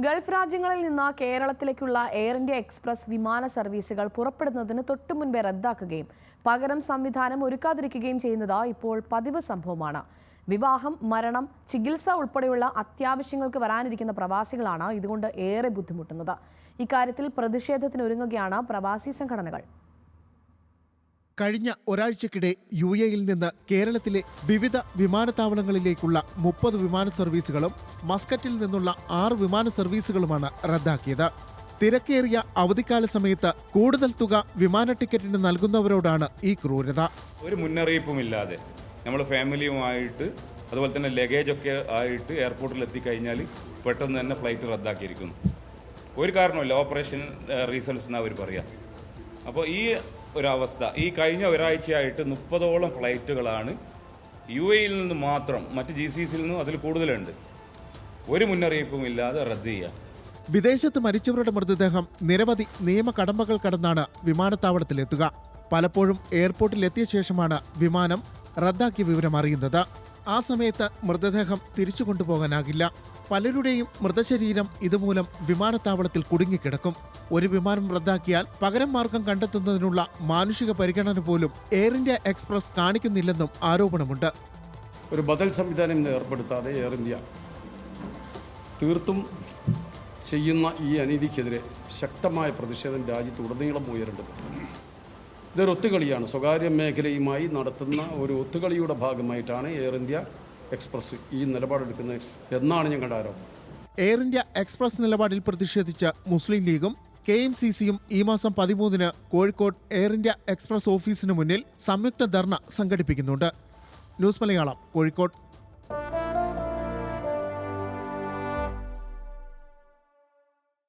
Gulf രാജ്യങ്ങളിൽ നിന്ന് കേരളത്തിലേക്കുള്ള air India express വിമാന സർവീസുകൾ പുറപ്പെടുന്നതിന് തൊട്ടുമുൻപേ റദ്ദാക്കുകയും പകരം സംവിധാനം ഒരുക്കാതിരിക്കുകയും ചെയ്യുന്നത് ഇപ്പോൾ പതിവ് സംഭവമാണ്. വിവാഹം, മരണം, ചികിത്സ ഉൾപ്പെടെയുള്ള അത്യാവശ്യങ്ങൾക്ക് വരാനിരിക്കുന്ന പ്രവാസികളാണ് ഇതുകൊണ്ട് ഏറെ ബുദ്ധിമുട്ടുന്നത്. ഇക്കാര്യത്തിൽ പ്രതിഷേധത്തിനൊരുങ്ങുകയാണ് പ്രവാസി സംഘടനകൾ. കഴിഞ്ഞ ഒരാഴ്ചക്കിടെ യുഎഇയിൽ നിന്ന് കേരളത്തിലെ വിവിധ വിമാനത്താവളങ്ങളിലേക്കുള്ള 30 വിമാന സർവീസുകളും മസ്കറ്റിൽ നിന്നുള്ള 6 വിമാന സർവീസുകളുമാണ് റദ്ദാക്കിയത്. തിരക്കേറിയ അവധിക്കാല സമയത്ത് കൂടുതൽ തുക വിമാന ടിക്കറ്റിന് നൽകുന്നവരോടാണ് ഈ ക്രൂരത. ഒരു മുന്നറിയിപ്പുമില്ലാതെ നമ്മൾ ഫാമിലിയുമായിട്ട് അതുപോലെ തന്നെ ലഗേജൊക്കെ ആയിട്ട് എയർപോർട്ടിൽ എത്തിക്കഴിഞ്ഞാൽ പെട്ടെന്ന് തന്നെ ഫ്ലൈറ്റ് റദ്ദാക്കിയിരിക്കുന്നു. ഒരു കാരണമില്ല, ഓപ്പറേഷൻ റീസൺസ് എന്നാണ് അവർ പറയുക. അപ്പോൾ ഈ ഒരവസ്ഥ ഈ കഴിഞ്ഞ ഒരാഴ്ചയായിട്ട് 30ഓളം ഫ്ലൈറ്റുകളാണ് യുഎഇയിൽ നിന്ന് മാത്രം, മറ്റ് GCCയിൽ നിന്നും അതിൽ കൂടുതലുണ്ട്, ഒരു മുന്നറിയിപ്പും ഇല്ലാതെ റദ്ദ് ചെയ്യുക. വിദേശത്ത് മരിച്ചവരുടെ മൃതദേഹം നിരവധി നിയമ കടമ്പകൾ കടന്നാണ് വിമാനത്താവളത്തിലെത്തുക. പലപ്പോഴും എയർപോർട്ടിൽ എത്തിയ ശേഷമാണ് വിമാനം റദ്ദാക്കിയ വിവരം അറിയുന്നത്. ആ സമയത്ത് മൃതദേഹം തിരിച്ചു കൊണ്ടുപോകാനാകില്ല. പലരുടെയും മൃതശരീരം ഇതുമൂലം വിമാനത്താവളത്തിൽ കുടുങ്ങിക്കിടക്കും. ഒരു വിമാനം റദ്ദാക്കിയാൽ പകരം മാർഗം കണ്ടെത്തുന്നതിനുള്ള മാനുഷിക പരിഗണന പോലും എയർ ഇന്ത്യ എക്സ്പ്രസ് കാണിക്കുന്നില്ലെന്നും ആരോപണമുണ്ട്. ഒരു ബദൽ സംവിധാനം ഏർപ്പെടുത്താതെ എയർ ഇന്ത്യ തീർത്തും ചെയ്യുന്ന ഈ അനീതിക്കെതിരെ ശക്തമായ പ്രതിഷേധം രാജ്യത്തുടനീളം ഉയരേണ്ടതുണ്ട്. ഇതൊരു ഒത്തുകളിയാണ്. സ്വകാര്യ മേഖലയുമായി നടത്തുന്ന ഒരു ഒത്തുകളിയുടെ ഭാഗമായിട്ടാണ് എയർ ഇന്ത്യ എക്സ്പ്രസ് ഈ നിലപാടെടുക്കുന്നത് എന്നാണ് ഞങ്ങളുടെ ആരോപണം. എയർ ഇന്ത്യ എക്സ്പ്രസ് നിലപാടിൽ പ്രതിഷേധിച്ച് മുസ്ലിം ലീഗും KMCCയും ഈ മാസം 13-ന് കോഴിക്കോട് എയർ ഇന്ത്യ എക്സ്പ്രസ് ഓഫീസിന് മുന്നിൽ സംയുക്ത ധർണ സംഘടിപ്പിക്കുന്നുണ്ട്. ന്യൂസ് മലയാളം, കോഴിക്കോട്.